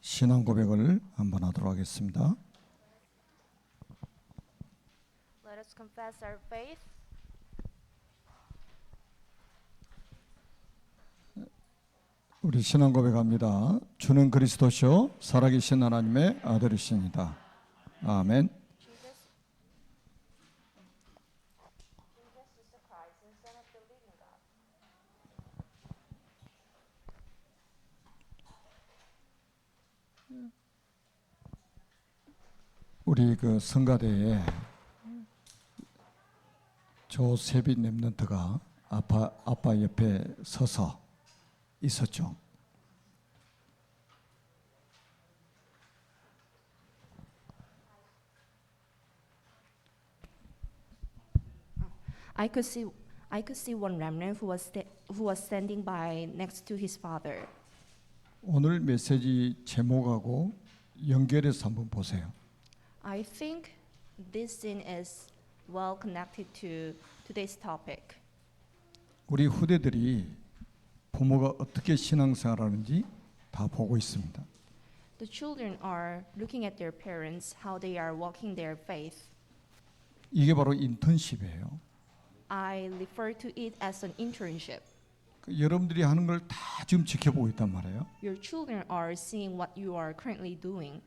신앙 고백을 한번 하도록 하겠습니다. Let us confess our faith. 우리 신앙 고백합니다. 주는 그리스도시요 살아계신 하나님의 아들이십니다. 아멘. Jesus is the Christ and Son of the living God. 우리 그 성가대에 조세비 랩런트가 아빠 옆에 서서 있었죠. I could see one remnant who was standing by next to his father. 오늘 메시지 제목하고 연결해서 한번 보세요. I think this scene is well connected to today's topic. 우리 후대들이 부모가 어떻게 신앙생활하는지 다 보고 있습니다. The children are looking at their parents, how they are walking their faith. 이게 바로 인턴십이에요. I refer to it as an internship. 여러분들이 하는 걸 다 지금 지켜보고 있단 말이에요. Your children are seeing what you are currently doing.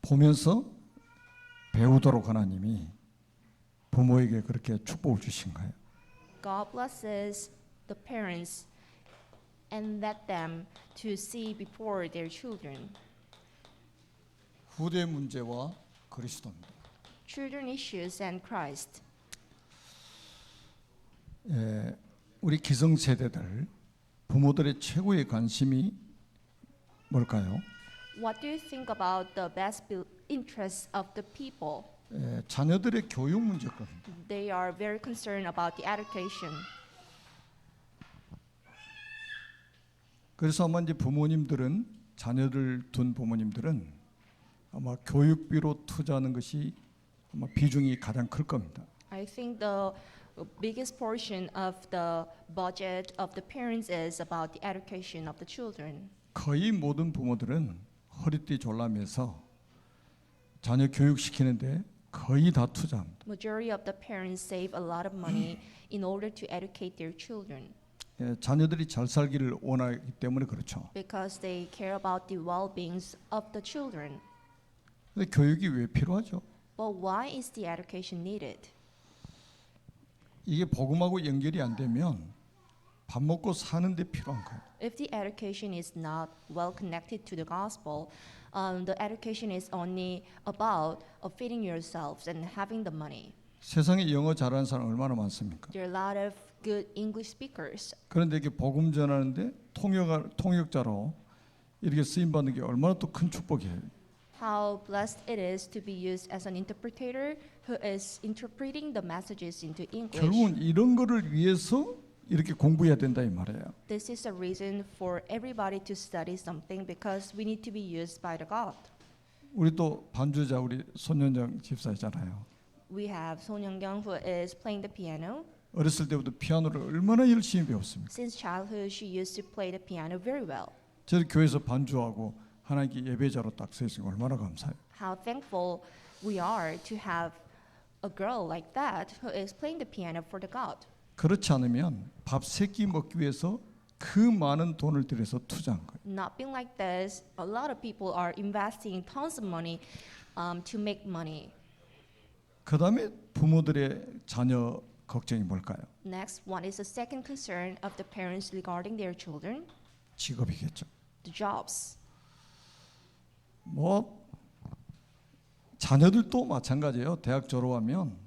보면서 배우도록 하나님이 부모에게 그렇게 축복을 주신 거예요. God blesses the parents and let them to see before their children. 후대 문제와 그리스도입니다. Children issues and Christ. 우리 기성세대들 부모들의 최고의 관심이 뭘까요? What do you think about the best interests of the people? 자녀들의 교육 문제거든요. They are very concerned about the education. 그래서 아마 이제 부모님들은 자녀를 둔 부모님들은 아마 교육비로 투자하는 것이 아마 비중이 가장 클 겁니다. I think the biggest portion of the budget of the parents is about the education of the children. 거의 모든 부모들은 허리띠 졸라매서 자녀 교육시키는데 거의 다 투자합니다. Majority of the parents save a lot of money in order to educate their children 자녀들이 잘 살기를 원하기 때문에 그렇죠. because they care about the well-beings of the children. 근데 교육이 왜 필요하죠? But why is the education needed? 이게 복음하고 연결이 안 되면 밥 먹고 사는 데 필요한 거예요. If the education is not well connected to the gospel, the education is only about feeding yourselves and having the money. 세상에 영어 잘하는 사람 얼마나 많습니까? There are a lot of good English speakers. 그런데 이게 복음 전하는데 통역자로 이렇게 쓰임 받는 게 얼마나 또 큰 축복이에요. How blessed it is to be used as an interpreter who is interpreting the messages into English. 결국은 이런 거를 위해서 이렇게 공부해야 된다 이 말이에요. This is a reason for everybody to study something because we need to be used by the God. 우리 또 반주자 우리 손현정 집사잖아요. We have Son Young-kyung who is playing the piano. 어렸을 때부터 피아노를 얼마나 열심히 배웠습니까? Since childhood, she used to play the piano very well. 저희 교회에서 반주하고 하나님께 예배자로 딱 서 있으니까 얼마나 감사해요. How thankful we are to have a girl like that who is playing the piano for the God. 그렇지 않으면 밥 세 끼 먹기 위해서 그 많은 돈을 들여서 투자한 거예요. Not being like this, a lot of people are investing tons of money to make money. 그 다음에 부모들의 자녀 걱정이 뭘까요? Next, what is the second concern of the parents regarding their children? 직업이겠죠. The jobs. 뭐 자녀들도 마찬가지예요. 대학 졸업하면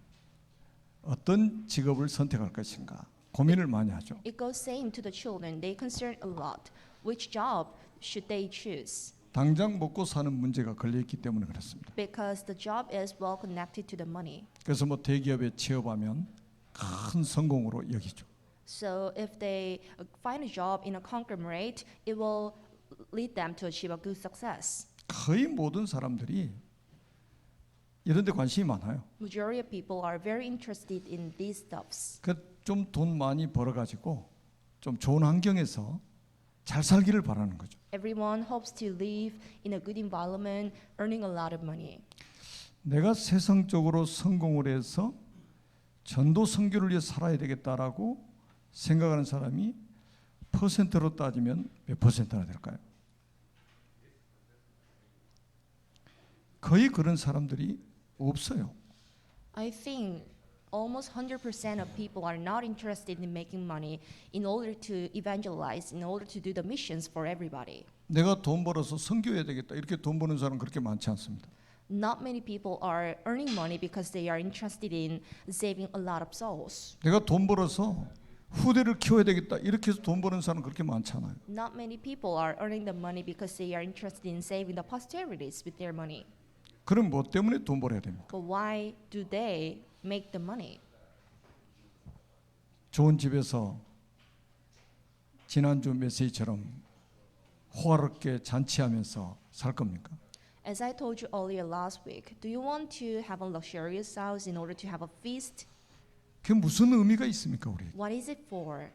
어떤 직업을 선택할 것인가 고민을 많이 하죠. It goes same to the children. They concern a lot. Which job should they choose? 당장 먹고 사는 문제가 걸려 있기 때문에 그렇습니다. Because the job is well connected to the money. 그래서 뭐 대기업에 취업하면 큰 성공으로 여기죠. So if they find a job in a conglomerate, it will lead them to achieve a good success. 거의 모든 사람들이 이런 데 관심이 많아요. Majority of people are very interested in these stuffs. 그 좀 돈 많이 벌어 가지고 좀 좋은 환경에서 잘 살기를 바라는 거죠. Everyone hopes to live in a good environment, earning a lot of money. 내가 세상적으로 성공을 해서 전도 선교를 위해 살아야 되겠다라고 생각하는 사람이 퍼센트로 따지면 몇 퍼센트나 될까요? 거의 그런 사람들이 없어요. I think almost 100% of people are not interested in making money in order to evangelize, in order to do the missions for everybody. 내가 돈 벌어서 선교해야 되겠다 이렇게 돈 버는 사람 그렇게 많지 않습니다. Not many people are earning money because they are interested in saving a lot of souls. 내가 돈 벌어서 후대를 키워야 되겠다 이렇게 해서 돈 버는 사람 그렇게 많잖아요. Not many people are earning the money because they are interested in saving the posterities with their money. 그럼 뭐 때문에 돈 벌어야 됩니까? But why do they make the money? 좋은 집에서 지난주 메시지처럼 호화롭게 잔치하면서 살 겁니까? As I told you earlier last week, do you want to have a luxurious house in order to have a feast? 그게 무슨 의미가 있습니까, 우리? What is it for?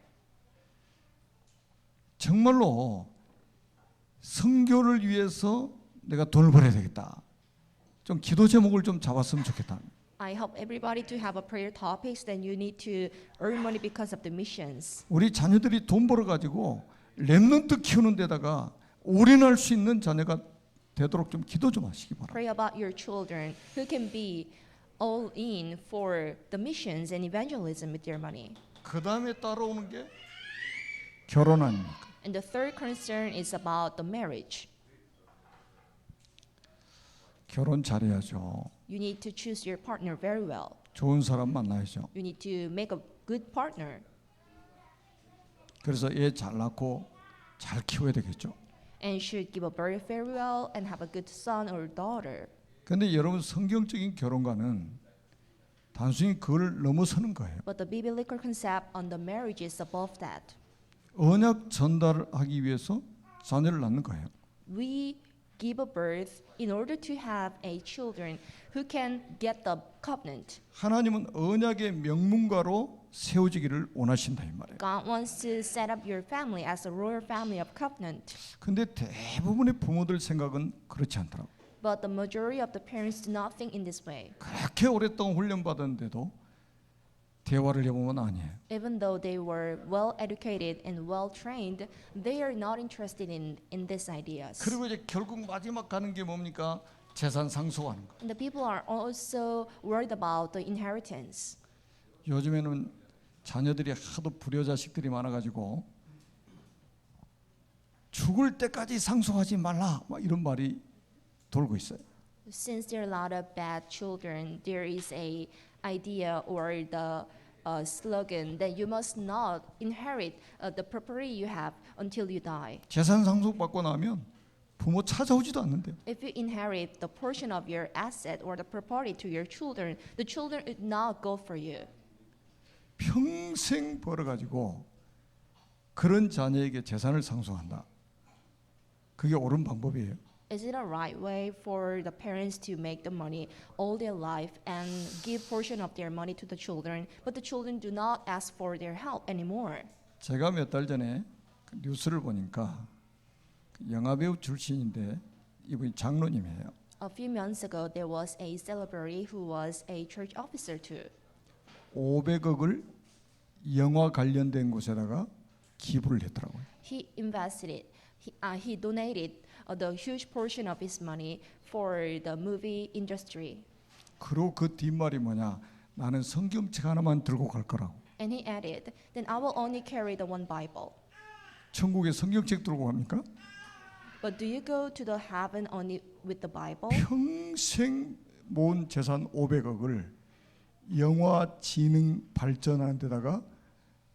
정말로 선교를 위해서 내가 돈을 벌어야 되겠다. 좀 기도 제목을 좀 잡았으면 좋겠다. I help everybody to have a prayer topics. Then you need to earn money because of the missions. 우리 자녀들이 돈 벌어 가지고 렘넌트 키우는 데다가 올인할 수 있는 자녀가 되도록 좀 기도 좀 하시기 바랍니다. Pray about your children who can be all in for the missions and evangelism with their money. 그 다음에 따라오는 게 결혼 아닙니까? And the third concern is about the marriage. 결혼 잘해야죠. You need to choose your partner very well. 좋은 사람 만나야죠. You need to make a good partner. 그래서 애 잘 낳고 잘 키워야 되겠죠. And should give a birth very well and have a good son or daughter. 근데 여러분 성경적인 결혼과는 단순히 그걸 넘어서는 거예요. But the biblical concept on the marriage is above that. 언약 전달하기 위해서 자녀를 낳는 거예요. We give a birth in order to have a children who can get the covenant. 하나님은 언약의 명문가로 세워지기를 원하신다 이 말이에요. God wants to set up your family as a royal family of covenant. 근데 대부분의 부모들 생각은 그렇지 않더라고. But the majority of the parents do not think in this way. 그렇게 오랫동안 훈련 받았는데도 대화를 해보면 아니에요. Even though they were well educated and well trained, they are not interested in these ideas. 그리고 이제 결국 마지막 가는 게 뭡니까? 재산 상속하는 거. And the people are also worried about the inheritance. 요즘에는 자녀들이 하도 불효자식들이 많아가지고 죽을 때까지 상속하지 말라 막 이런 말이 돌고 있어요. Since there are a lot of bad children, there is a idea or the slogan that you must not inherit the property you have until you die. 재산 상속 받고 나면 부모 찾아오지도 않는데요. If you inherit the portion of your asset or the property to your children, the children would not go for you. 평생 벌어가지고 그런 자녀에게 재산을 상속한다. 그게 옳은 방법이에요. Is it a right way for the parents to make the money all their life and give portion of their money to the children, but the children do not ask for their help anymore? 제가 몇 달 전에 그 뉴스를 보니까 영화배우 출신인데 이분이 장로님이에요. A few months ago, there was a celebrity who was a church officer too. 500억을 영화 관련된 곳에다가 기부를 했더라고요. He invested it. He donated the huge portion of his money for the movie industry. 그리고 그 뒷말이 뭐냐? 나는 성경책 하나만 들고 갈 거라고. And he added, "Then I will only carry the one Bible." 천국에 성경책 들고 갑니까? But do you go to the heaven only with the Bible? 평생 모은 재산 500억을 영화 지능 발전하는 데다가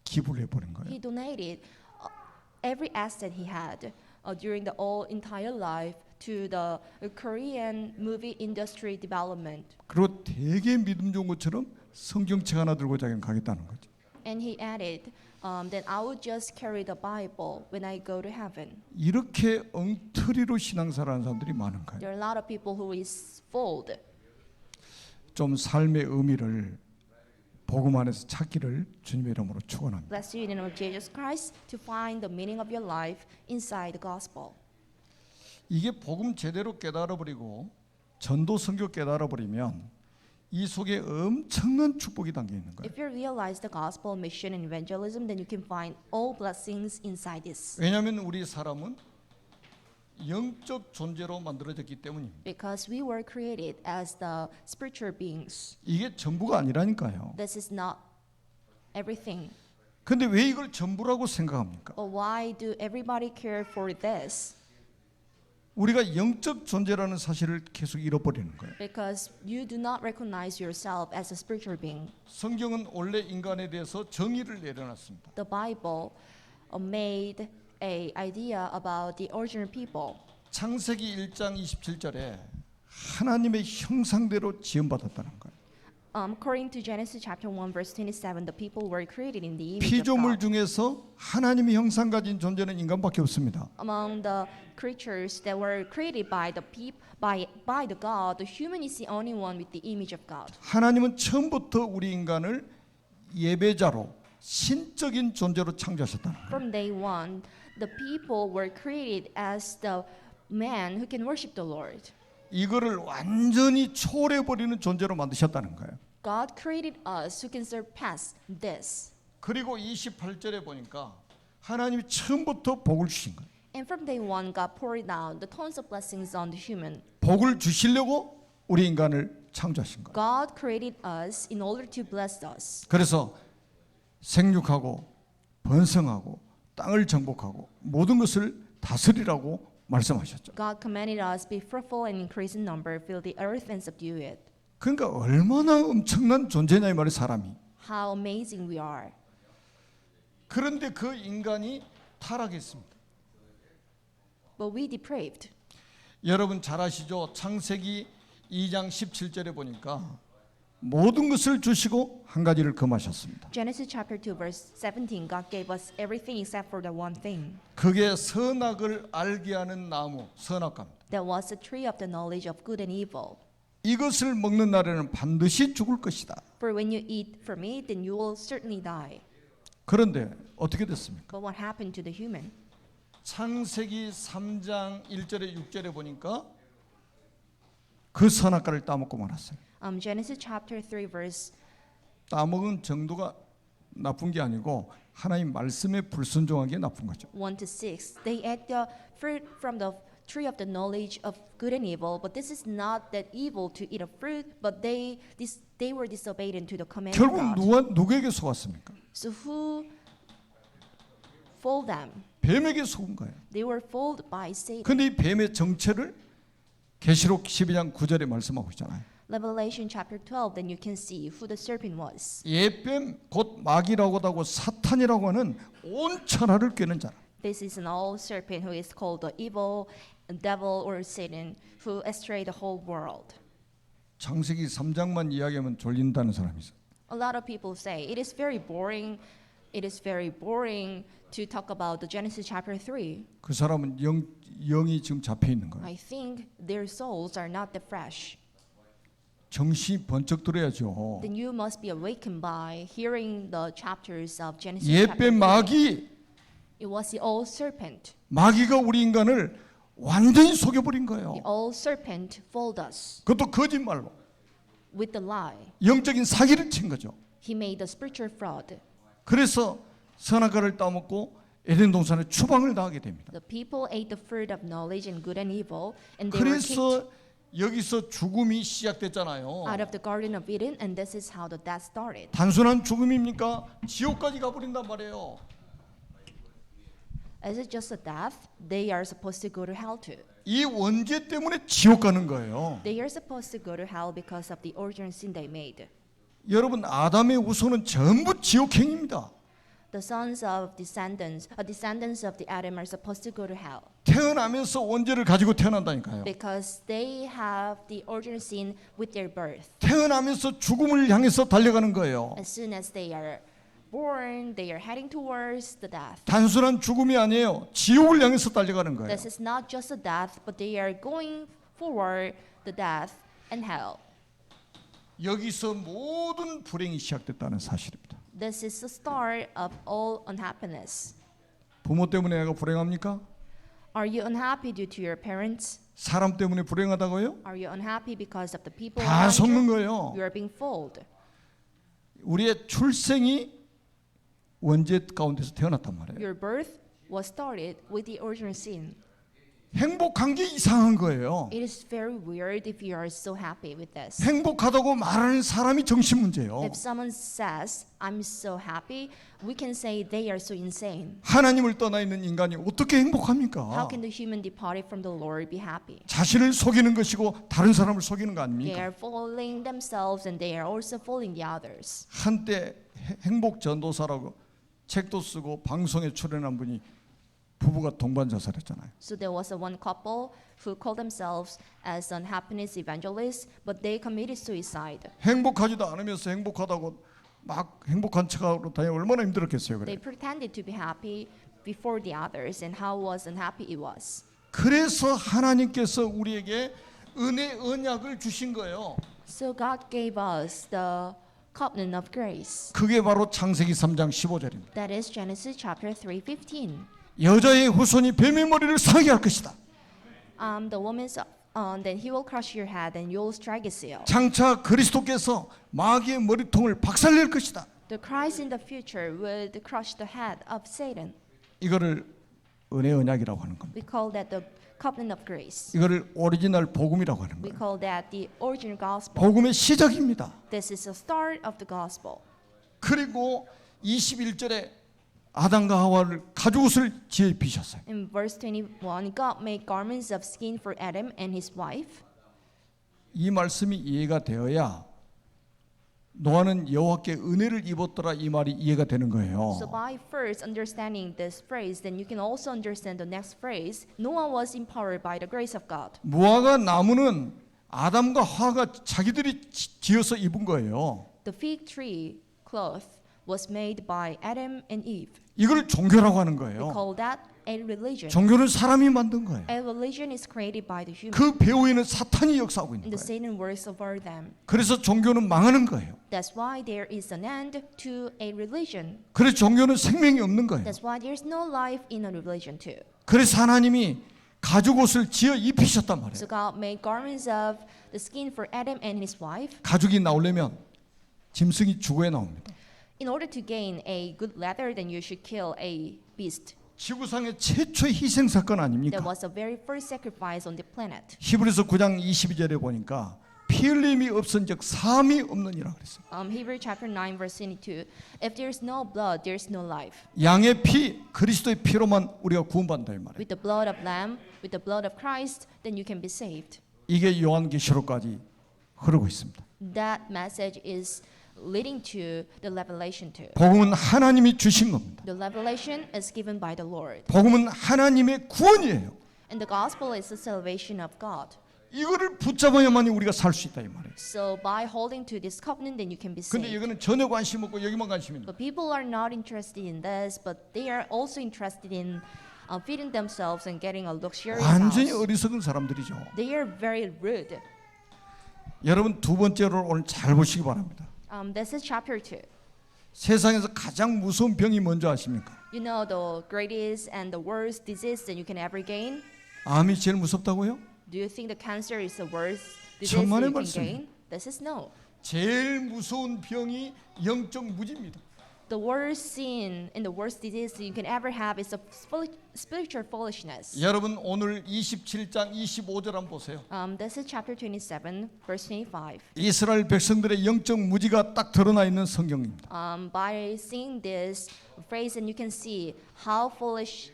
기부를 해버린 거예요. He donated every asset he had during the entire life to the Korean movie industry development. 그리고 되게 믿음 좋은 것처럼 성경책 하나 들고 자기는 가겠다는 거죠. And he added, "Then I will just carry the Bible when I go to heaven." 이렇게 엉터리로 신앙생활하는 사람들이 많은 거예요. There are a lot of people who is fooled. 좀 삶의 의미를 복음 안에서 찾기를 주님의 이름으로 축원합니다. Bless you in the name of Jesus Christ to find the meaning of your life inside the gospel. 이게 복음 제대로 깨달아버리고 전도 선교 깨달아버리면 이 속에 엄청난 축복이 담겨 있는 거예요. If you realize the gospel, mission, and evangelism, then you can find all blessings inside this. 왜냐하면 우리 사람은 영적 존재로 만들어졌기 때문입니다. Because we were created as the spiritual beings. 이게 전부가 아니라니까요. This is not everything. 근데 왜 이걸 전부라고 생각합니까? But why do everybody care for this? 우리가 영적 존재라는 사실을 계속 잃어버리는 거예요. Because you do not recognize yourself as a spiritual being. 성경은 원래 인간에 대해서 정의를 내려놨습니다. The Bible made a idea about the original people. 창세기 1장 27절에 하나님의 형상대로 지음받았다는 거예요. According to Genesis chapter 1 verse 27, the people were created in the image of 피조물 God. 중에서 하나님의 형상 가진 존재는 인간밖에 없습니다. Among the creatures that were created by the by the God, the human is the only one with the image of God. 하나님은 처음부터 우리 인간을 예배자로 신적인 존재로 창조하셨다는 거예요. From day one, the people were created as the man who can worship the Lord. 이거를 완전히 초월해버리는 존재로 만드셨다는 거예요. God created us who can surpass this. 그리고 28절에 보니까 하나님이 처음부터 복을 주신 거예요. And from day one, God poured down the tons of blessings on the human. 복을 주시려고 우리 인간을 창조하신 거예요. God created us in order to bless us. 그래서 생육하고 번성하고 땅을 정복하고 모든 것을 다스리라고 말씀하셨죠. God commanded us be fruitful and increase in number, fill the earth and subdue it. 그러니까 얼마나 엄청난 존재냐 이 말이 사람이. How amazing we are. 그런데 그 인간이 타락했습니다. But we depraved. 여러분 잘 아시죠? 창세기 2장 17절에 보니까 모든 것을 주시고 한 가지를 금하셨습니다. Genesis chapter 2 verse 17, God gave us everything except for the one thing. 그게 선악을 알게 하는 나무, 선악과입니다. That was the tree of the knowledge of good and evil. 이것을 먹는 날에는 반드시 죽을 것이다. For when you eat from it, then you will certainly die. 그런데 어떻게 됐습니까? But what happened to the human? 창세기 3장 1절에 6절에 보니까 그 선악과를 따먹고 말았어요. Genesis chapter 3 verse 따먹은 정도가 나쁜 게 아니고 하나님 말씀에 불순종한 게 나쁜 거죠. 1 to 6. They ate the fruit from the tree of the knowledge of good and evil, but this is not that evil to eat a fruit, but they were disobedient to the command of 결국 God. 누구에게 속았습니까? So who fooled them? 뱀에게 속은 거예요. They were fooled by Satan. 근데 이 뱀의 정체를 계시록 12장 9절에 말씀하고 있잖아요. Revelation chapter 12, then you can see who the serpent was. 옛뱀 곧 마귀라고도 하고 사탄이라고 하는 온 천하를 꿰는 자라. This is an old serpent who is called the evil devil or Satan, who astray the whole world. 창세기 3장만 이야기하면 졸린다는 사람이 있어요. A lot of people say it is very boring. It is very boring to talk about the Genesis chapter 3. 그 사람은 영이 지금 잡혀 있는 거예요. I think their souls are not that fresh. 정신이 번쩍 들어야죠. Then you must be awakened by hearing the chapters of Genesis chapter 3. 옛뱀 마귀, It was the old serpent. 마귀가 우리 인간을 완전히 속여버린 거예요. The old serpent fooled us 그것도 거짓말로 with the lie. 영적인 사기를 친 거죠. He made the spiritual fraud. 그래서 선악과를 따먹고 에덴 동산에 추방을 당하게 됩니다. The people ate the fruit of knowledge and good and evil, and they were kicked 그래서 여기서 죽음이 시작됐잖아요. out of the Garden of Eden, and this is how the death started. 단순한 죽음입니까? 지옥까지 가버린단 말이에요. Is it just a death? They are supposed to go to hell too. 이 원죄 때문에 지옥 가는 거예요. They are supposed to go to hell because of the original sin they made. 여러분 아담의 후손은 전부 지옥행입니다. The sons of descendants of the Adam are supposed to go to hell 태어나면서 원죄를 가지고 태어난다니까요. because they have the original sin with their birth. 태어나면서 죽음을 향해서 달려가는 거예요. As soon as they are born, they are heading towards the death. 단순한 죽음이 아니에요. 지옥을 향해서 달려가는 거예요. This is not just a death, but they are going forward the death and hell. 여기서 모든 불행이 시작됐다는 사실입니다. This is the start of all unhappiness. 부모 때문에 애가 불행합니까? Are you unhappy due to your parents? 사람 때문에 불행하다고요? Are you unhappy because of the people 다 around 속는 you? 거예요. You are being fooled. 우리의 출생이 원죄 가운데서 태어났단 말이에요. Your birth was started with the original sin. 행복한 게 이상한 거예요. It is very weird if you are so happy with this. 행복하다고 말하는 사람이 정신 문제예요. If someone says, I'm so happy, we can say they are so insane. 하나님을 떠나 있는 인간이 어떻게 How 행복합니까? can the human departed from the Lord be happy? 자신을 속이는 것이고 다른 사람을 속이는 거 They 아닙니까? are fooling themselves and they are also fooling the others. 한때 행복 전도사라고 책도 쓰고 방송에 출연한 분이 부부가 동반 자살했잖아요. So there was a one couple who called themselves as an happiness evangelists, but they committed suicide. 행복하지도 않으면서 행복하다고 막 행복한 척하고 다니 얼마나 힘들었겠어요. They 그래. pretended to be happy before the others, and how was unhappy it was. 그래서 하나님께서 우리에게 은혜 언약을 주신 거예요. So God gave us the covenant of grace. 그게 바로 창세기 3장 15절입니다. That is Genesis chapter 3:15. 여자의 후손이 뱀의 머리를 상하게 할 것이다. The woman's then he will crush your head and you will strike his heel. 장차 그리스도께서 마귀의 머리통을 박살낼 것이다. The Christ in the future would crush the head of Satan. 이거를 은혜 언약이라고 하는 겁니다. We call that the covenant of grace. 이거를 오리지널 복음이라고 하는 We 거예요. call that the original gospel. 복음의 시작입니다. This is the start of the gospel. 그리고 21절에 아담과 하와를 가죽옷을 지어 입히셨어요. In verse 21, God made garments of skin for Adam and his wife. 이 말씀이 이해가 되어야 노아는 여호와께 은혜를 입었더라 이 말이 이해가 되는 거예요. So by first understanding this phrase, then you can also understand the next phrase. Noah was empowered by the grace of God. 무화과 나무는 아담과 하와가 자기들이 지어서 입은 거예요. The fig tree cloth was made by Adam and Eve. 이걸 종교라고 하는 We 거예요. call that a religion. 종교는 사람이 만든 거예요. A religion is created by the human. 그 배후에는 사탄이 역사하고 있는 And the 거예요. Satan works over them. 그래서 종교는 망하는 거예요. That's why there is an end to a religion. 그래서 종교는 생명이 없는 거예요. That's why there's no life in a religion too. 그래서 하나님이 가죽옷을 지어 입히셨단 말이에요. So God made garments of the skin for Adam and his wife. 가죽이 나오려면 짐승이 죽어야 나옵니다. In order to gain a good leather, then you should kill a beast. 지구상의 최초의 희생 사건 아닙니까? That was the very first sacrifice on the planet. 히브리서 9장 22절에 보니까 피 흘림이 없은즉 사함이 없느니라 그랬어요. Hebrew chapter 9 verse 22. If there's no blood, there's no life. 양의 피, 그리스도의 피로만 우리가 구원받는다 이 말이에요. With the blood of lamb, with the blood of Christ, then you can be saved. 이게 요한계시록까지 흐르고 있습니다. That message is leading to the revelation too. 복음은 하나님이 주신 겁니다. The revelation is given by the Lord. 복음은 하나님의 구원이에요. And the gospel is the salvation of God. 이거를 붙잡아야만이 우리가 살 수 있다 이 말이에요. So by holding to this covenant, then you can be 근데 saved. 이거는 전혀 관심 없고 여기만 관심 있는 거예요. But people are not interested in this, but they are also interested in feeding themselves and getting a luxurious 완전히 house. 어리석은 사람들이죠. They are very rude. 여러분 두 번째로 오늘 잘 보시기 바랍니다. This is chapter 2. 세상에서 가장 무서운 병이 뭔지 아십니까? You know the greatest and the worst disease that you can ever gain? 암이 제일 무섭다고요? Do you think the cancer is the worst disease that 천만의 you can 말씀. gain? This is no. 제일 무서운 병이 영적 무지입니다. The worst sin and the worst disease that you can ever have is a spiritual foolishness. 여러분 오늘 27장 25절 한번 보세요. This is chapter 27, verse 25. 이스라엘 백성들의 영적 무지가 딱 드러나 있는 성경입니다. By seeing this phrase, and you can see how foolish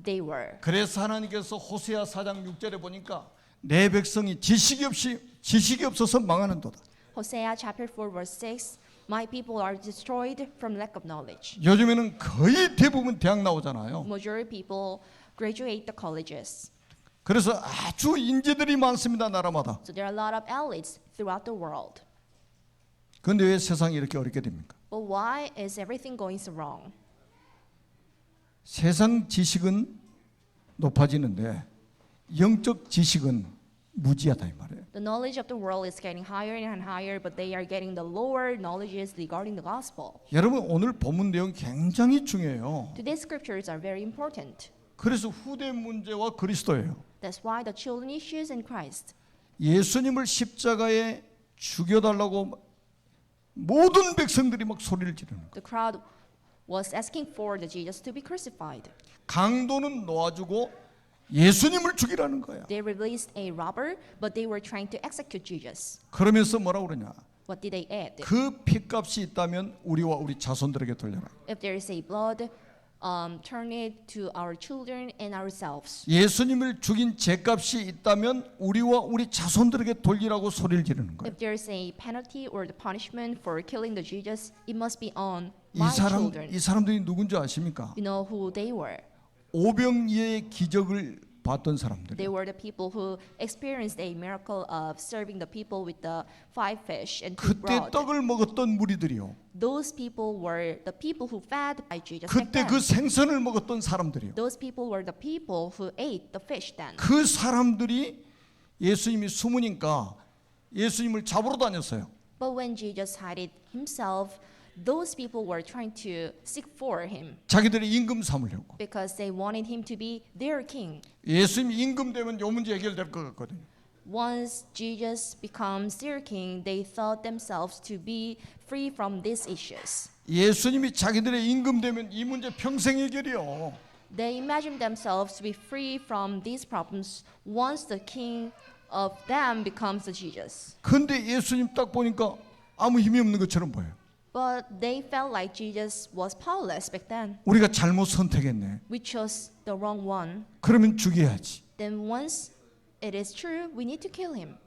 they were. 그래서 하나님께서 호세아 4장 6절에 보니까 내 백성이 지식이 없어서 망하는도다. Hosea chapter 4, verse 6. My people are destroyed from lack of knowledge. 요즘에는 거의 대부분 대학 나오잖아요. Majority people graduate the colleges. 그래서 아주 인재들이 많습니다, 나라마다. So there are a lot of elites throughout the world. 그런데 왜 세상이 이렇게 어렵게 됩니까? But why is everything going so wrong? 세상 지식은 높아지는데 영적 지식은 무지하다 이 말이에요. The knowledge of the world is getting higher and higher, but they are getting the lower knowledges regarding the gospel. 여러분 오늘 본문 내용 굉장히 중요해요. Today's scriptures are very important. 그래서 후대 문제와 그리스도예요. That's why the children issues in Christ. 예수님을 십자가에 죽여달라고 모든 백성들이 막 소리를 지르는 거예요. The crowd was asking for the Jesus to be crucified. 강도는 놓아주고 예수님을 죽이라는 거야. They released a robber, but they were trying to execute Jesus. 그러면서 뭐라고 그러냐? What did they add? 그 핏값이 있다면 우리와 우리 자손들에게 돌려라. If there is a blood, turn it to our children and ourselves. 예수님을 죽인 죄값이 있다면 우리와 우리 자손들에게 돌리라고 소리를 지르는 거예요. If there is a penalty or the punishment for killing the Jesus, it must be on 이 my children. 사람들이 누군지 아십니까? You know who they were? 오병이의 기적을 봤던 사람들. They were the people who experienced a miracle of serving the people with the 5 fish and 2 그때 bread. 떡을 먹었던 무리들이요. Those people were the people who fed by Jesus. back 그때 then. 그 생선을 먹었던 사람들이요. Those people were the people who ate the fish then. 그 사람들이 예수님이 숨으니까 예수님을 잡으러 다녔어요. But when Jesus hid himself, those people were trying to seek for him 자기들의 임금 삼으려고. because they wanted him to be their king. 예수님이 임금 되면 요 문제 해결될 것 같거든요. Once Jesus becomes their king, they thought themselves to be free from these issues. 예수님이 자기들의 임금 되면 이 문제 평생 해결이요. They imagined themselves to be free from these problems once the king of them becomes the Jesus. 근데 예수님 딱 보니까 아무 힘이 없는 것처럼 보여요. But they felt like Jesus was powerless back then. 우리가 잘못 선택했네. We chose the wrong one. 그러면 죽여야지. Then once it is true, we need to kill him.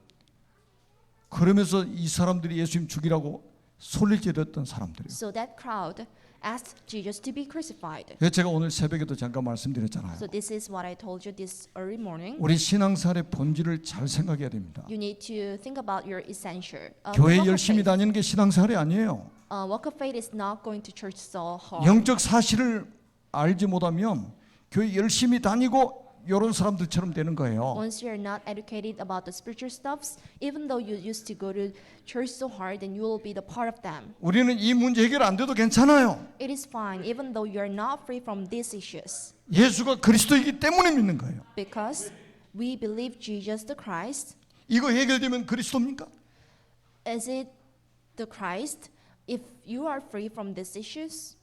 그러면서 이 사람들이 예수님 죽이라고 소리를 지르던 사람들이에요. So that crowd asked Jesus to be crucified. 그래서 제가 오늘 새벽에도 잠깐 말씀드렸잖아요. So this is what I told you this early morning. 우리 신앙생활의 본질을 잘 생각해야 됩니다. You need to think about your essential. 교회 Walk of 열심히 faith. 다니는 게 신앙생활이 아니에요. Walk of faith is not going to church so hard. 영적 사실을 알지 못하면 교회 열심히 다니고 이런 사람들처럼 되는 거예요. Once you're not educated about the spiritual stuffs, even though you used to go to church so hard, then you will be the part of them. 우리는 이 문제 해결 안 돼도 괜찮아요. It is fine, even though you're not free from these issues, 예수가 그리스도이기 때문에 믿는 거예요. because we believe Jesus the Christ. 이거 해결되면 그리스도입니까? Is it the Christ? If you are free from these issues,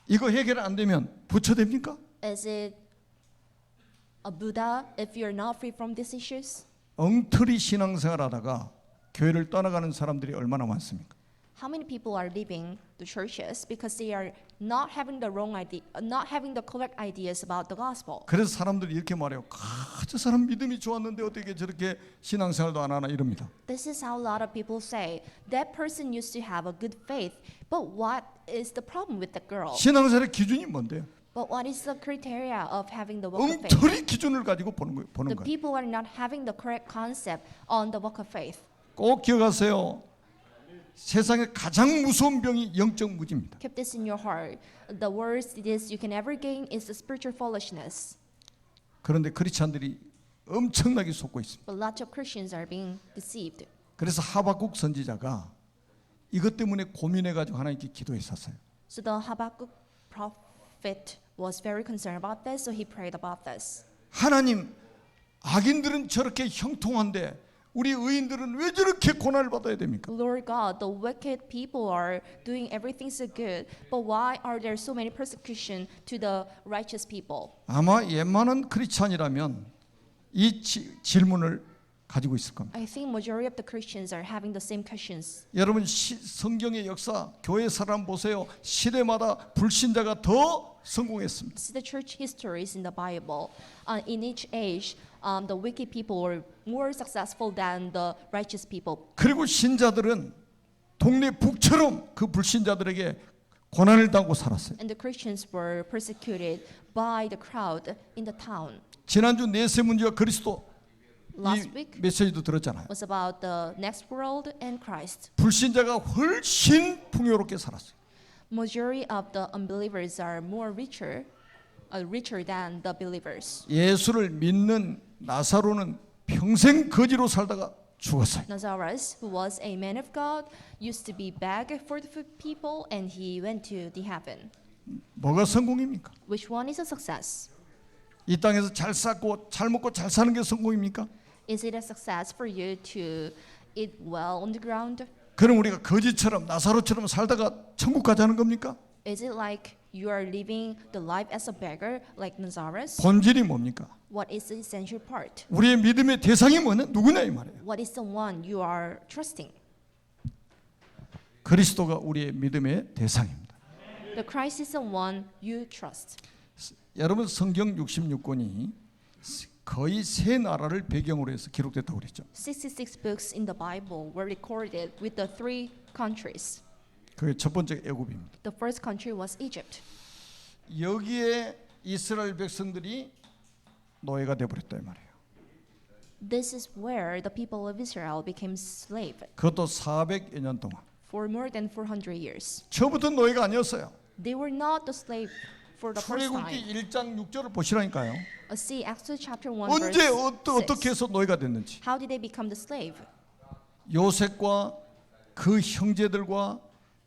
이거 해결 안 되면 부처 됩니까? is it a Buddha? If you're not free from these issues, 엉터리 신앙생활하다가 교회를 떠나가는 사람들이 얼마나 많습니까? how many people are leaving the churches because they are not having the wrong idea, not having the correct ideas about the gospel? 그래서 사람들이 이렇게 말해요. 저 사람 믿음이 좋았는데 어떻게 저렇게 신앙생활도 안 하나 이럽니다. This is how a lot of people say that person used to have a good faith, but what is the problem with that girl? 신앙생활의 기준이 뭔데요? But what is the criteria of having the walk of faith? 엉터리 기준을 가지고 보는 The 거예요. people are not having the correct concept on the walk of faith. 꼭 기억하세요. 세상에 가장 무서운 병이 영적 무지입니다. Keep this in your heart. The worst it is you can ever gain is the spiritual foolishness. 그런데 크리스찬들이 엄청나게 속고 있습니다. But lots of Christians are being deceived. 그래서 하박국 선지자가 이것 때문에 고민해가지고 하나님께 기도했었어요. So the Habakkuk prophet was very concerned about this, so he prayed about this. 하나님, 악인들은 저렇게 형통한데 우리 의인들은 왜 저렇게 고난을 받아야 됩니까? Lord God, the wicked people are doing everything so good, but why are there so many persecution to the righteous people? 아마 웬만한 크리스찬이라면 이 질문을 가지고 있을 겁니다. I think majority of the Christians are having the same questions. 여러분 성경의 역사, 교회 사람 보세요. 시대마다 불신자가 더 성공했습니다. See the church histories in the Bible. In each age, the wicked people were more successful than the righteous people. 그리고 신자들은 동네 북처럼 그 불신자들에게 고난을 당하고 살았어요. And the Christians were persecuted by the crowd in the town. 지난주 내세 문제와 그리스도 Last 이 week 메시지도 들었잖아요. was about the next world and Christ. 불신자가 훨씬 풍요롭게 살았어요. Majority of the unbelievers are more richer than the believers. 예수를 믿는 나사로는 평생 거지로 살다가 죽었어요. Lazarus, who was a man of God, used to be beg for the people, and he went to the heaven. 뭐가 성공입니까? Which one is a success? 이 땅에서 잘 쌓고 잘 먹고 잘 사는 게 성공입니까? Is it a success for you to eat well on the ground? 그럼 우리가 거지처럼 나사로처럼 살다가 천국 가자는 겁니까? Is it like you are living the life as a beggar like Lazarus? 본질이 뭡니까? What is the essential part? 우리의 믿음의 대상이 뭐냐? 누구냐 이 말이에요. What is the one you are trusting? 그리스도가 우리의 믿음의 대상입니다. The Christ is the one you trust. 여러분 성경 66권이 거의 세 나라를 배경으로 해서 기록됐다고 그랬죠. 66 books in the Bible were recorded with the three countries. 그게 첫 번째 애굽입니다. The first country was Egypt. 여기에 이스라엘 백성들이 노예가 되어버렸다 이 말이에요. This is where the people of Israel became slave 그것도 400여 년 동안. for more than 400 years. 처음부터 노예가 아니었어요. They were not the slave for the first 출애굽기 time. 1장 6절을 보시라니까요. See Exodus chapter 1 언제 verse 6. 어떻게 해서 노예가 됐는지. How did they become the slave? 요셉과 그 형제들과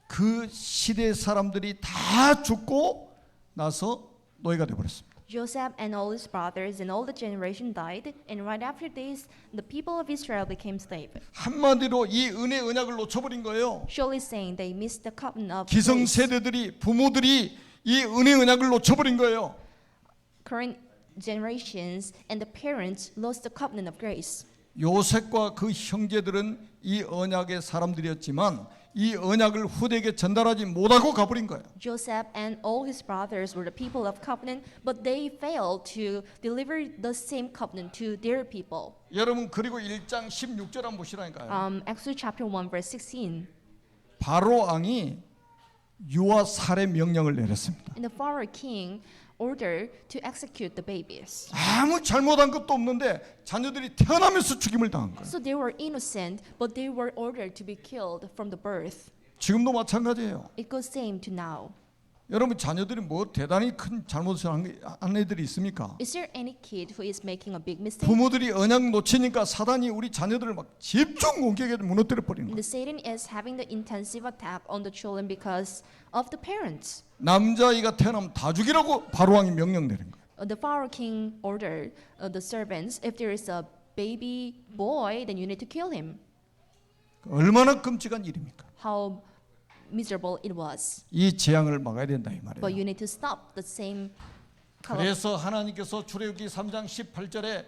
그 시대 사람들이 다 죽고 나서 노예가 되어버렸습니다. Joseph and all his brothers and all the generation died, and right after this, the people of Israel became slave. 한마디로 이 은혜 언약을 놓쳐버린 거예요. Surely saying they missed the covenant of 기성 grace. 세대들이 부모들이 이 은혜 언약을 놓쳐버린 거예요. Current generations and the parents lost the covenant of grace. 요셉과 그 형제들은 이 언약의 사람들이었지만 이 언약을 후대에게 전달하지 못하고 가버린 거예요. Joseph and all his brothers were the people of covenant, but they failed to deliver the same covenant to their people. 여러분 그리고 1장 16절 한번 보시라니까요. Exodus chapter 1 verse 16. 바로 왕이 유아 살해 명령을 내렸습니다. And the Pharaoh king ordered to execute the babies. 아무 잘못한 것도 없는데 자녀들이 태어나면서 죽임을 당한 거예요. So they were innocent, but they were ordered to be killed from the birth. 지금도 마찬가지예요. It goes same to now. 여러분 자녀들이 뭐 대단히 큰 잘못을 한 애들이 있습니까? Is there any kid who is making a big mistake? 부모들이 언약 놓치니까 사단이 우리 자녀들을 막 집중 공격에 무너뜨려 버리는 거예요. The Satan is having the intensive attack on the children because of the parents. 남자아이가 태어나면 다 죽이라고 바로왕이 명령 내린 거예요. The Pharaoh king ordered the servants, if there is a baby boy, then you need to kill him. 얼마나 끔찍한 일입니까? How miserable it was. 이 재앙을 막아야 된다 이 But 말이에요. you need to stop the same. 그래서 하나님께서 출애굽기 3장 18절에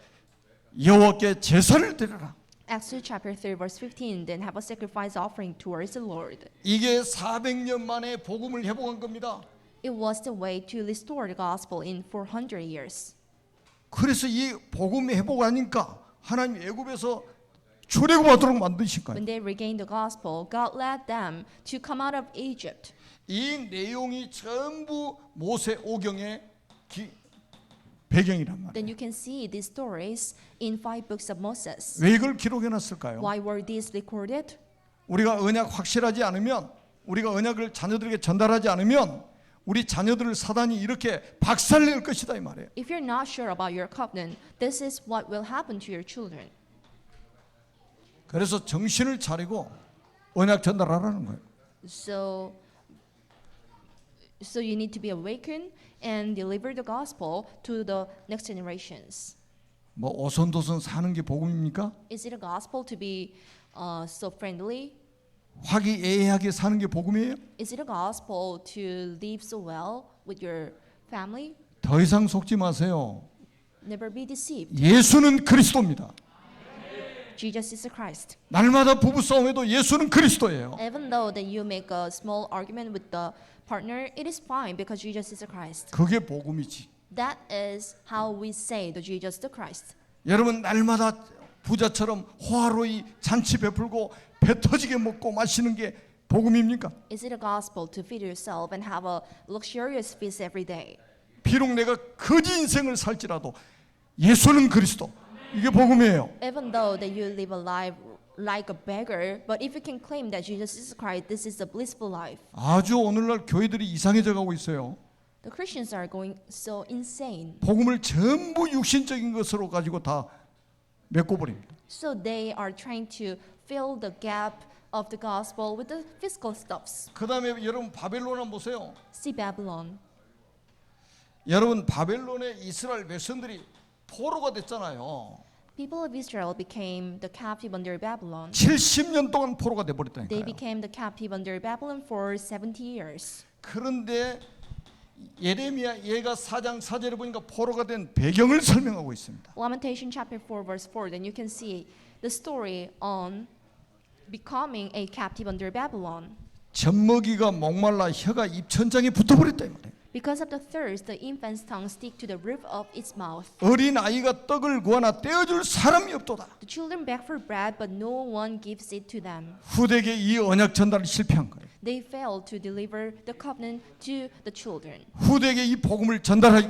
여호와께 제사를 드려라. Exodus chapter 3 verse 15. Then have a sacrifice offering towards the Lord. 이게 400년 만에 복음을 회복한 겁니다. It was the way to restore the gospel in 400 years. 그래서 이 복음 회복하니까 하나님 애굽에서 출애굽하도록 만드신 거예요. When they regained the gospel, God led them to come out of Egypt. 이 내용이 전부 모세 오경의 배경이란 말이에요. Then you can see these stories in 5 books of Moses. 왜 이걸 기록해 놨을까요? Why were these recorded? 우리가 언약 확실하지 않으면, 우리가 언약을 자녀들에게 전달하지 않으면 우리 자녀들을 사단이 이렇게 박살낼 것이다 이 말이에요. If you're not sure about your covenant, this is what will happen to your children. 그래서 정신을 차리고 언약 전달하라는 거예요. So you need to be awakened and deliver the gospel to the next generations. 뭐 오손도손 사는 게 복음입니까? Is it a gospel to be so friendly? 화기애애하게 사는 게 복음이에요? Is it a gospel to live so well with your family? 더 이상 속지 마세요. Never be deceived. 예수는 그리스도입니다. Jesus is the Christ. 날마다 부부 싸움에도 예수는 그리스도예요. Even though that you make a small argument with the partner, it is fine because Jesus is the Christ. 그게 복음이지. That is how we say the Jesus the Christ. 여러분 날마다 부자처럼 호화로이 잔치 베풀고 배 터지게 먹고 마시는 게 복음입니까? Is it a gospel to feed yourself and have a luxurious feast every day? 비록 내가 거지 인생을 살지라도 예수는 그리스도. 이게 복음이에요. Even though that you live a life like a beggar, but if you can claim that Jesus is Christ, this is a blissful life. 아주 오늘날 교회들이 이상해져 가고 있어요. The Christians are going so insane. 복음을 전부 육신적인 것으로 가지고 다 메꿔버립니다. So they are trying to fill the gap of the gospel with the physical stuffs. 그 다음에 여러분 바벨론 한번 보세요. See Babylon. 여러분 바벨론의 이스라엘 백성들이 포로가 됐잖아요. People of Israel became the captive under Babylon. 70년 동안 포로가 They 돼버렸다니까요. became the captive under Babylon for 70 years. 그런데 예레미야 예가 4장 4절에 보니까 포로가 된 배경을 설명하고 있습니다. Lamentation chapter 4 verse 4, then you can see the story on becoming a captive under Babylon. 젖먹이가 목말라 혀가 입천장에 붙어버렸다 이 말이에요. Because of the thirst, the infant's tongue stick to the roof of its mouth. 어린 아이가 떡을 구하나 떼어줄 사람이 없도다. The children beg for bread, but no one gives it to them. 후대에게 이 언약 전달을 실패한 거예요. They failed to deliver the covenant to the children. 후대에게 이 복음을 전달하지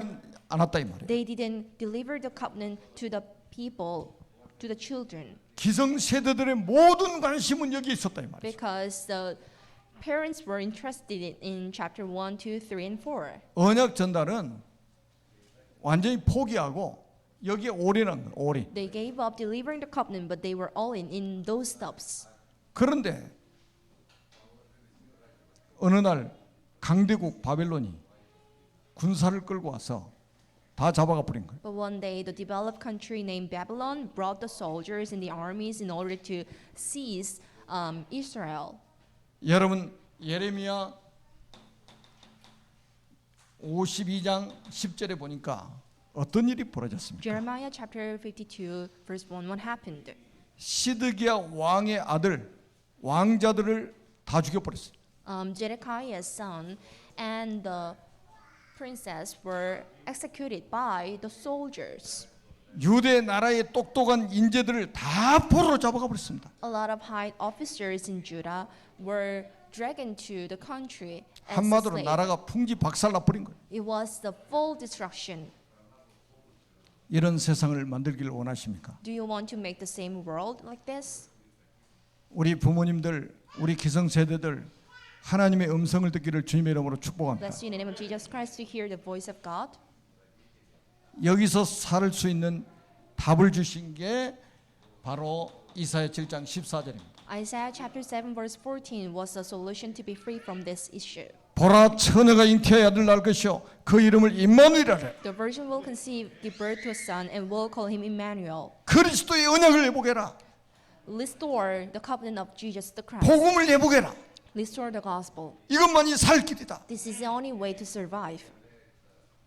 않았다 이 말이에요. They didn't deliver the covenant to the people, to the children, 기성세대들의 모든 관심은 여기 있었다 이 말이에요. because the parents were interested in chapter 1, 2, 3, and 4. 언약 전달은 완전히 포기하고 여기에 올인한 거예요. 올인. They gave up delivering the covenant, but they were all in those stuffs. 그런데 어느 날 강대국 바벨론이 군사를 끌고 와서 다 잡아가 버린 거예요. But one day, the developed country named Babylon brought the soldiers and the armies in order to seize Israel. 여러분 예레미야 52장 10절에 보니까 어떤 일이 벌어졌습니까? Jeremiah chapter 52, verse 1, what happened? 시드기야 왕의 아들 왕자들을 다 죽여버렸어요. Zedekiah's son and the princess were executed by the soldiers. 유대 나라의 똑똑한 인재들을 다 포로로 잡아가 버렸습니다. A lot of high officers in Judah were dragged into the country as 한마디로 slaves. 나라가 풍지 박살나 버린 거예요. It was the full destruction. 이런 세상을 만들기를 원하십니까? Do you want to make the same world like this? 우리 부모님들, 우리 기성세대들 하나님의 음성을 듣기를 주님의 이름으로 축복합니다. Bless you in the name of Jesus Christ to hear the voice of God. 여기서 살 수 있는 답을 주신 게 바로 이사야 7장 14절입니다. Isaiah chapter 7 verse 14 was the solution to be free from this issue. 보라 처녀가 잉태하여 아들 낳을 것이요 그 이름을 임마누엘이라 하라. The virgin will conceive, give birth to a son, and will call him Emmanuel. 그리스도의 언약을 회복해라. Restore the covenant of Jesus the Christ. 복음을 회복해라. Restore the gospel. 이것만이 살 길이다. This is the only way to survive.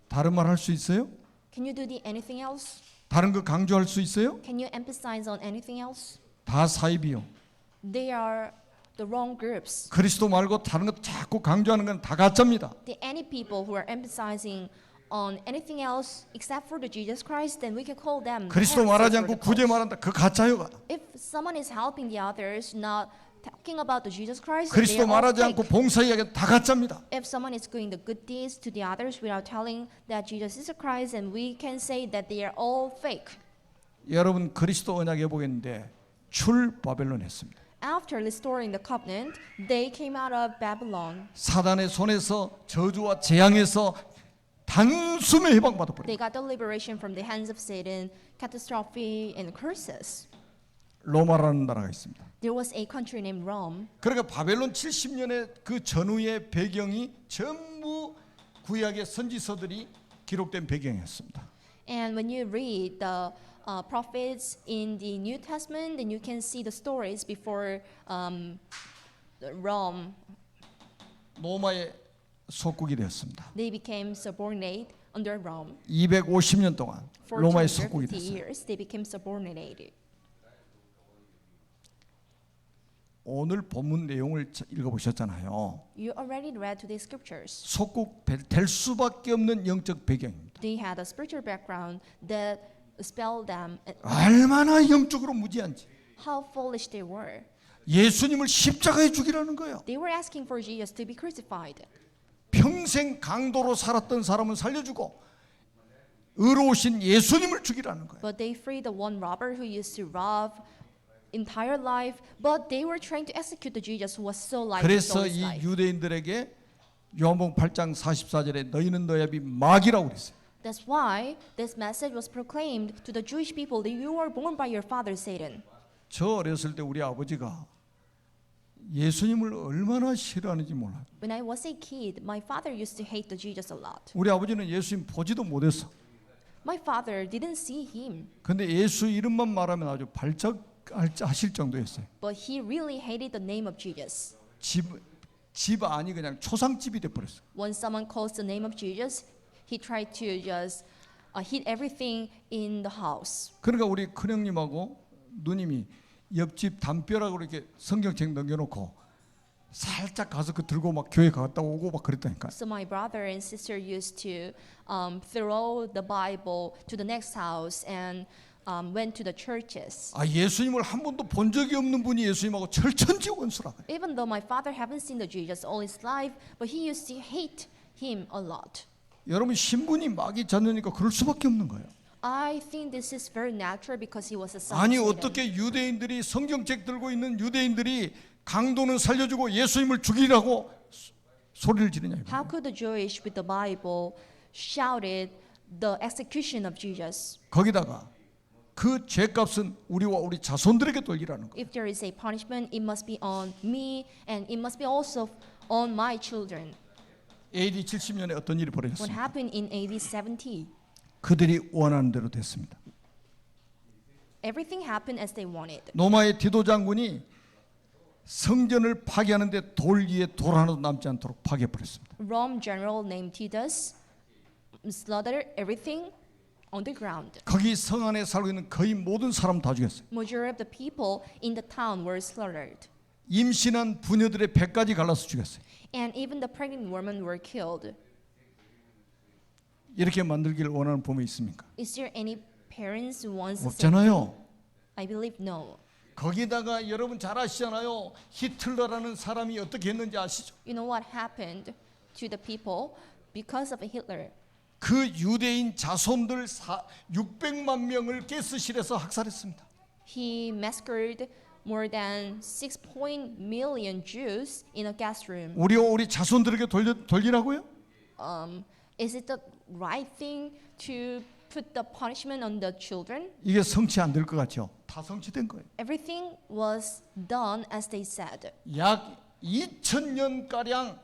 다른 말 할 수 있어요? Can you do anything else? 다른 거 강조할 수 있어요? Can you emphasize on anything else? 다 사입이요. They are the wrong groups. 그리스도 말고 다른 거 자꾸 강조하는 건 다 가짜입니다. Any people who are emphasizing on anything else except for the Jesus Christ, then we can call them 그리스도 heresies 말하지 or 않고 the 구제 cults. 말한다. 그 가짜요. If someone is helping the others, not talking about the Jesus Christ, then they 그리스도 are all 말하지 않고 fake. 봉사 이야기 다 가짜입니다. If someone is doing the good deeds to the others without telling that Jesus is the Christ, then we can say that they are all fake. 여러분 그리스도 언약 회복했는데 출 바벨론 했습니다. After restoring the covenant, they came out of Babylon. 사단의 손에서 저주와 재앙에서 단숨에 해방받아 버려. They got the liberation from the hands of Satan, catastrophe, and curses. 로마라는 나라가 있습니다. There was a country named Rome. 그러니까 바벨론 70년의 그 전후의 배경이 전부 구약의 선지서들이 기록된 배경이었습니다. And when you read the prophets in the New Testament, then you can see the stories before Rome. 로마의 속국이 되었습니다. They became subordinate under Rome. 250년 동안 For 로마의 250 속국이 됐어요. years, they became subordinated. 오늘 본문 내용을 읽어보셨잖아요. You already read to these scriptures. 속국 될 수밖에 없는 영적 배경입니다. They had a spiritual background that spelled them 얼마나 영적으로 무지한지. how foolish they were. 예수님을 십자가에 죽이라는 거예요. They were asking for Jesus to be crucified. 평생 강도로 살았던 사람은 살려주고 의로우신 예수님을 죽이라는 거예요. But they freed the one robber who used to rob entire life, but they were trying to execute the Jesus who was so like 그래서 his 이 life. 유대인들에게 요한복음 8장 44절에 너희는 너희 아비 마귀라고 그랬어요. That's why this message was proclaimed to the Jewish people that you were born by your father Satan. 저 어렸을 때 우리 아버지가 예수님을 얼마나 싫어하는지 몰라요. When I was a kid, my father used to hate the Jesus a lot. 우리 아버지는 예수님 보지도 못했어. My father didn't see him, 근데 예수 이름만 말하면 아주 발작하실 정도였어요. but he really hated the name of Jesus. 집 안이 그냥 초상집이 돼버렸어. When someone calls the name of Jesus, he tried to just hit everything in the house. 그러니까 우리 큰형님하고 누님이 옆집 담벼락으로 이렇게 성경책 넘겨놓고 살짝 가서 그 들고 막 교회 갔다 오고 막 그랬다니까. So my brother and sister used to throw the Bible to the next house and went to the churches. 아, 예수님을 한 번도 본 적이 없는 분이 예수님하고 철천지 원수라 그래. Even though my father haven't seen the Jesus all his life, but he used to hate him a lot. 여러분 신분이 마귀 자녀니까 그럴 수밖에 없는 거예요. I think this is very natural because he was a son 아니 of Satan. 어떻게 유대인들이 성경책 들고 있는 유대인들이 강도는 살려주고 예수님을 죽이라고 소리를 지르냐 이거예요. How could the Jewish with the Bible shouted the execution of Jesus? 거기다가 그 죄값은 우리와 우리 자손들에게 돌리라는 거예요. If there is a punishment, it must be on me and it must be also on my children. AD 70년에 어떤 일이 What 벌어졌습니까? happened in AD 70? 그들이 원하는 대로 됐습니다. Everything happened as they wanted. 로마의 디도 장군이 성전을 파괴하는데 돌 위에 돌 하나도 남지 않도록 파괴해버렸습니다. Rome general named Titus slaughtered everything on the ground. 거기 성 안에 살고 있는 거의 모든 사람 다 죽였어요. Majority of the people in the town were slaughtered. 임신한 부녀들의 배까지 갈라서 죽였어요. And even the pregnant women were killed. 이렇게 만들기를 원하는 부모 있습니까? Is there any parents who wants to say, 없잖아요. I believe no. 거기다가 여러분 잘 아시잖아요. 히틀러라는 사람이 어떻게 했는지 아시죠? You know what happened to the people because of Hitler? 그 유대인 자손들 600만 명을 가스실에서 학살했습니다. He massacred more than 6 million Jews in a gas room. 우리 자손들에게 돌리라고요? Is it the right thing to put the punishment on the children? 이게 성취 안 될 것 같죠? 다 성취된 거예요. Everything was done as they said. 약 2000년 가량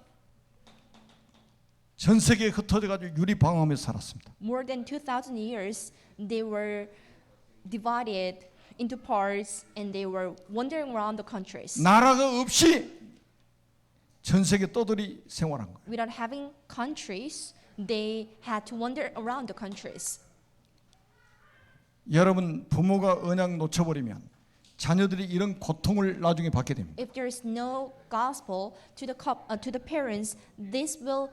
전 세계에 흩어져 가지고 유리방황하면서 살았습니다. More than 2,000 years, they were divided into parts and they were wandering around the countries. 나라가 없이 전 세계 떠돌이 생활한 거예요. Without having countries, they had to wander around the countries. 여러분 부모가 언약 놓쳐버리면 자녀들이 이런 고통을 나중에 받게 됩니다. If there is no gospel to the parents, this will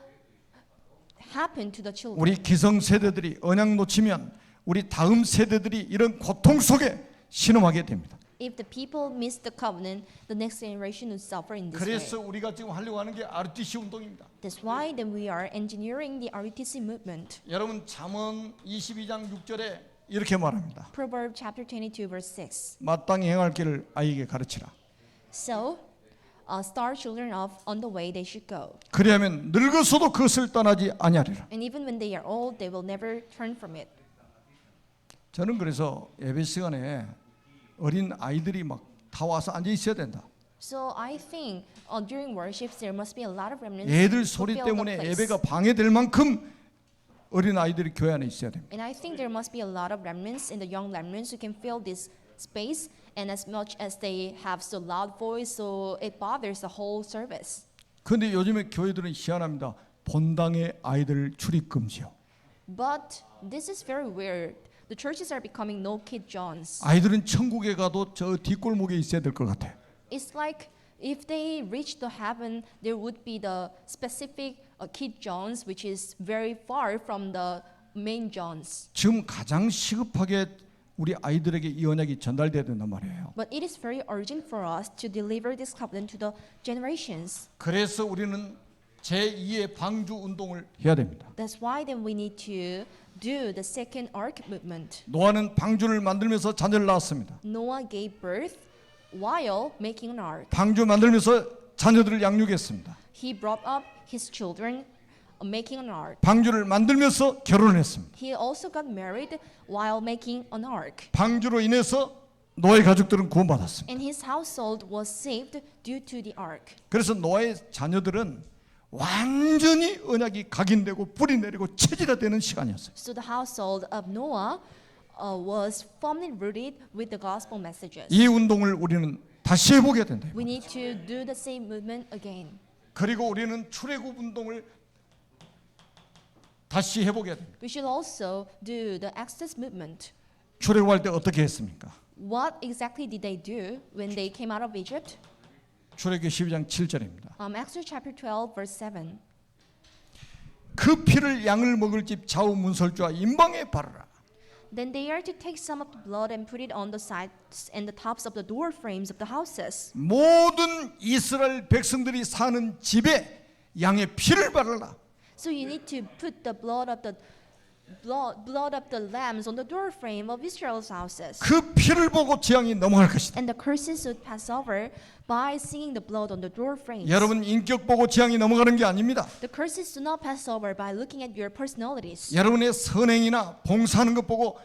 happen to the children. 우리 기성 세대들이 언약 놓치면 우리 다음 세대들이 이런 고통 속에 신음하게 됩니다. If the people miss the covenant, the next generation will suffer in this 그래서 way. 우리가 지금 하려고 하는 게 RTC 운동입니다. That's why then we are engineering the RUTC movement. 여러분 잠언 22장 6절에 이렇게 말합니다. Proverbs chapter 22 verse 6. 마땅히 행할 길을 아이에게 가르치라. So, start children off on the way they should go. 그리하면 늙어서도 그것을 떠나지 아니하리라. And even when they are old, they will never turn from it. 저는 그래서 예배 시간에 어린 아이들이 막 다 와서 앉아 있어야 된다. So I think during worships there must be a lot of remnants. 애들 to 소리 fill the 때문에 place. 예배가 방해될 만큼 어린 아이들이 교회 안에 있어야 됩니다. And I think there must be a lot of remnants in the young remnants who can fill this space. And as much as they have so loud voice, so it bothers the whole service. 그런데 요즘에 교회들은 희한합니다. 본당에 아이들 출입 금지요. But this is very weird. The churches are becoming no kid zones. 아이들은 천국에 가도 저 뒷골목에 있어야 될 것 같아. It's like if they reach the heaven, there would be the specific kid zones, which is very far from the main zones. 지금 가장 시급하게 우리 아이들에게 이 언약이 전달돼야 된단 말이에요. But it is very urgent for us to deliver this covenant to the generations. 그래서 우리는 제2의 방주 운동을 해야 됩니다. That's why then we need to do the second ark movement. 노아는 방주를 만들면서 자녀를 낳았습니다. Noah gave birth while making an ark. 방주 만들면서 자녀들을 양육했습니다. He brought up his children making an ark. 방주를 만들면서 결혼을 했습니다. He also got married while making an ark. 방주로 인해서 노아의 가족들은 구원받았습니다. And his household was saved due to the ark. 그래서 노아의 자녀들은 완전히 언약이 각인되고 뿌리 내리고 체질화되는 시간이었어요. So the household of Noah was firmly rooted with the gospel messages. 이 운동을 우리는 다시 해보게 된다. We need to do the same movement again. 그리고 우리는 출애굽 운동을 다시 해보게 됩니다. We should also do the Exodus movement. 출애굽할 때 어떻게 했습니까? What exactly did they do when they came out of Egypt? 출애굽기 12장 7절입니다. Exodus chapter 12, verse 7. 그 피를 양을 먹을 집 좌우 문설주와 임방에 바르라. Then they are to take some of the blood and put it on the sides and the tops of the door frames of the houses. 모든 이스라엘 백성들이 사는 집에 양의 피를 바르라. So you need to put the blood of the lambs on the door frame of Israel's houses. 그 피를 보고 재앙이 넘어갈 것이다. And the curses would pass over by seeing the blood on the door frames. 여러분 인격 보고 재앙이 넘어가는 게 아닙니다. The curses do not pass over by looking at your personalities. 여러분의 선행이나 봉사하는 것 보고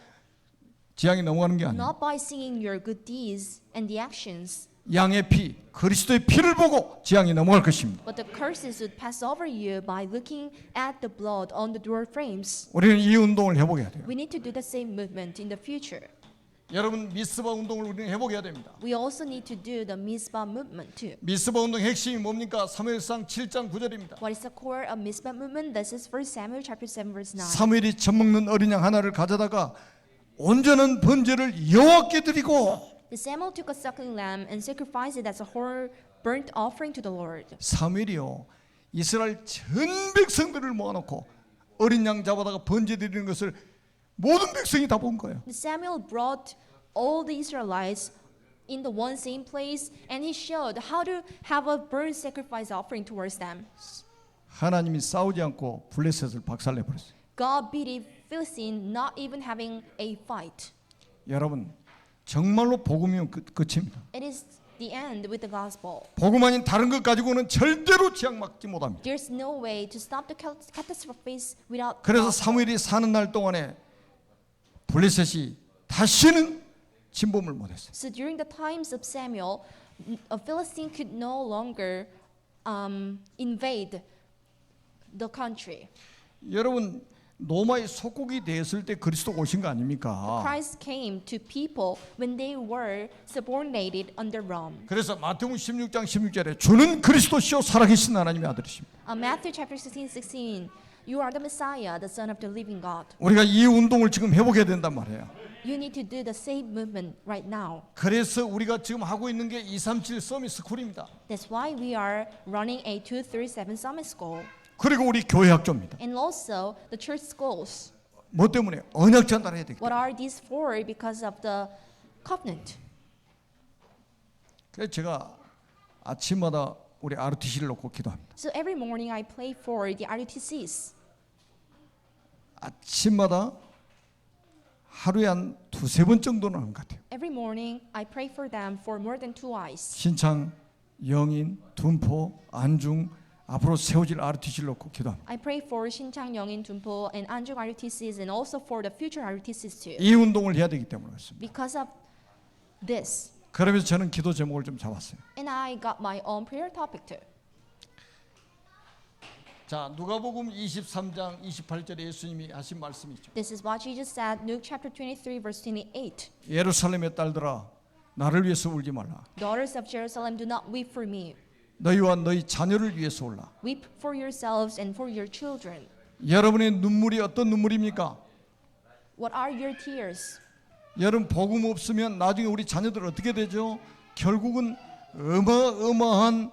재앙이 넘어가는 게 아닙니다. Not by seeing your good deeds and the actions. 양의 피, 그리스도의 피를 보고 재앙이 넘어갈 것입니다. But the curses would pass over you by looking at the blood on the door frames. 우리는 이 운동을 해보게 해야 돼요. We need to do the same movement in the future. 여러분 미스바 운동을 우리는 해보게 해야 됩니다. We also need to do the Mizpah movement too. 미스바 운동 핵심이 뭡니까? 사무엘상 7장 9절입니다. What is the core of Mizpah movement? This is 1 Samuel chapter 7 verse 9. 사무엘이 젖먹는 어린 양 하나를 가져다가 온전한 번제를 여호와께 드리고 The Samuel took a suckling lamb and sacrificed it as a whole burnt offering to the Lord. 사무엘이요 이스라엘 전 백성들을 모아놓고 어린 양 잡아다가 번제 드리는 것을 모든 백성이 다 본 거예요. Samuel brought all the Israelites in the one same place and he showed how to have a burnt sacrifice offering towards them. 하나님이 싸우지 않고 블레셋을 박살내 버렸어요. God beat Philistine not even having a fight. 여러분 정말로 복음이면 끝입니다. It is the end with the gospel. 복음 아닌 다른 것 가지고는 절대로 재앙 막지 못합니다. There's no way to stop the catastrophes without. 그래서 사무엘이 사는 날 동안에 블레셋이 다시는 침범을 못했어요. So during the times of Samuel, a Philistine could no longer invade the country. 여러분 로마의 속국이 됐을 때 그리스도 오신 거 아닙니까? Christ came to people when they were subordinated under Rome. 그래서 마태복음 16장 16절에 주는 그리스도시요 살아계신 하나님의 아들이십니다. Matthew chapter 16, you are the Messiah, the Son of the living God. 우리가 이 운동을 지금 해보게 된단 말이에요. You need to do the same movement right now. 그래서 우리가 지금 하고 있는 게 237 서밋 스쿨입니다. That's why we are running a 237 Summit School. 그리고 우리 교회 학교입니다. And also the church schools. 뭐 때문에? 언약 전달해야 되기 What 때문에. are these for? Because of the covenant. 그래서 제가 아침마다 우리 RTC를 놓고 기도합니다. So every morning I pray for the RUTCs. 아침마다 하루에 한 두세 번 정도는 하는 것 같아요. Every morning I pray for them for more than 2 hours. 신창, 영인, 둔포, 안중 앞으로 세워질 RTC를 놓고 기도합니다. I pray for Shinchang, Yongin, Dunpo, and Anjung RUTCs, and also for the future RUTCs too. 이 운동을 해야 되기 때문에 그렇습니다. Because of this, 그러면서 저는 기도 제목을 좀 잡았어요. and I got my own prayer topic too. 자, 누가복음 23장 28절에 예수님이 하신 말씀이죠. This is what Jesus said, Luke chapter 23, verse 28. 예루살렘의 딸들아, 나를 위해서 울지 말라. Daughters of Jerusalem, do not weep for me. 너희와 너희 자녀를 위해서 울라. Weep for yourselves and for your children. 여러분의 눈물이 어떤 눈물입니까? What are your tears? 여러분 복음 없으면 나중에 우리 자녀들 어떻게 되죠? 결국은 어마어마한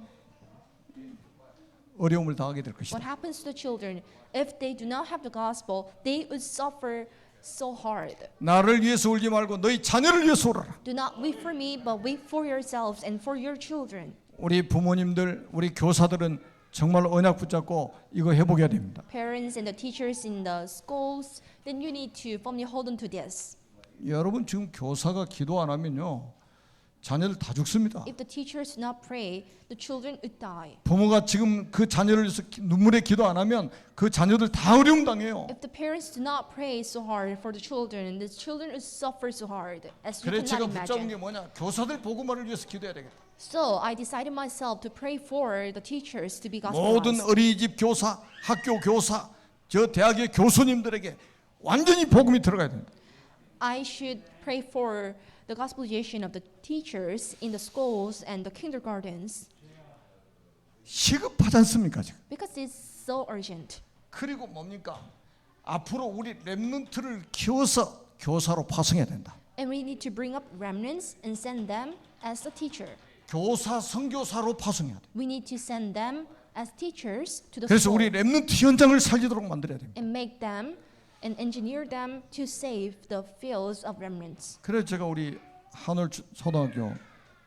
어려움을 당하게 될 것이다. What happens to the children if they do not have the gospel? They would suffer so hard. 나를 위해서 울지 말고 너희 자녀를 위해서 울어라. Do not weep for me, but weep for yourselves and for your children. 우리 부모님들, 우리 교사들은 정말 언약 붙잡고 이거 해보게 됩니다. Parents and the teachers in the schools, then you need to firmly hold on to this. 여러분 지금 교사가 기도 안 하면요, 자녀들 다 죽습니다. If the teachers do not pray, the children would die. 부모가 지금 그 자녀를 위해서 눈물의 기도 안 하면 그 자녀들 다 어려움 당해요. If the parents do not pray so hard for the children would suffer so hard, as you 그래 제가 cannot 붙잡은 게 imagine. 뭐냐? 교사들 복음화를 위해서 기도해야 되겠다. So I decided myself to pray for the teachers to be 모든 gospelized. 어린이집 교사, 학교 교사, 저 대학의 교수님들에게 완전히 복음이 들어가야 된다. I should pray for the gospelization of the teachers in the schools and the kindergartens 시급하지 않습니까 지금? because it's so urgent. 그리고 뭡니까? 앞으로 우리 렘넌트를 키워서 교사로 파송해야 된다. And we need to bring up remnants and send them as a teacher. 교사, 선교사로 파송해야 돼. We need to send them as teachers to the 그래서 school 우리 렘넌트 현장을 살리도록 만들어야 됩니다. and make them and engineer them to save the fields of remnants. 그래서 제가 우리 한올 초등학교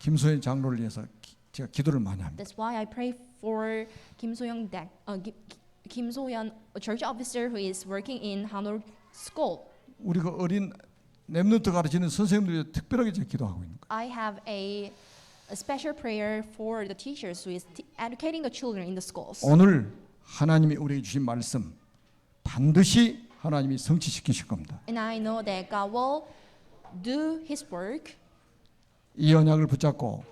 김소연 장로를 위해서 제가 기도를 많이 합니다. That's why I pray for Kim So-young, Kim So-yeon, a church officer who is working in Hanul School. 우리 그 어린 렘넌트 가르치는 선생님들이 특별하게 제가 기도하고 있는 거예요. I have a special prayer for the teachers who is educating the children in the schools. 오늘 하나님이 우리에게 주신 말씀 반드시 하나님이 성취시키실 겁니다. And I know that God will do His work. 이 언약을 붙잡고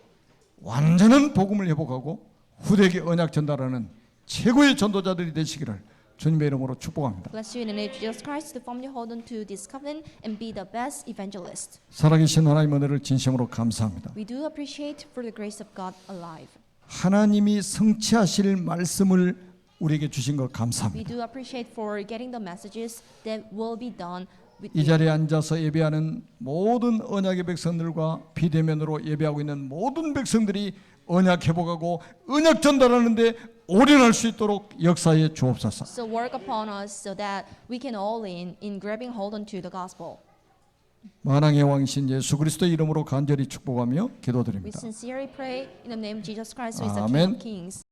완전한 복음을 회복하고 후대에게 언약 전달하는 최고의 전도자들이 되시기를 주님의 이름으로 축복합니다. Bless you in the name of Jesus Christ to firmly hold on to this covenant and be the best evangelist. 살아계신 하나님 은혜를 진심으로 감사합니다. We do appreciate for the grace of God alive. 하나님이 성취하실 말씀을 우리에게 주신 것 We 감사합니다. do appreciate for getting the messages that will be done with 이 자리에 앉아서 예배하는 모든 언약의 백성들과 비대면으로 예배하고 있는 모든 백성들이 언약 회복하고 언약 전달하는데 올인할 수 있도록 역사에 주옵소서. So work upon us so that we can all in grabbing hold onto the gospel. 만왕의 왕신 예수 그리스도의 이름으로 간절히 축복하며 We 기도드립니다. sincerely pray in the name of Jesus Christ, who is the Amen. King of Kings.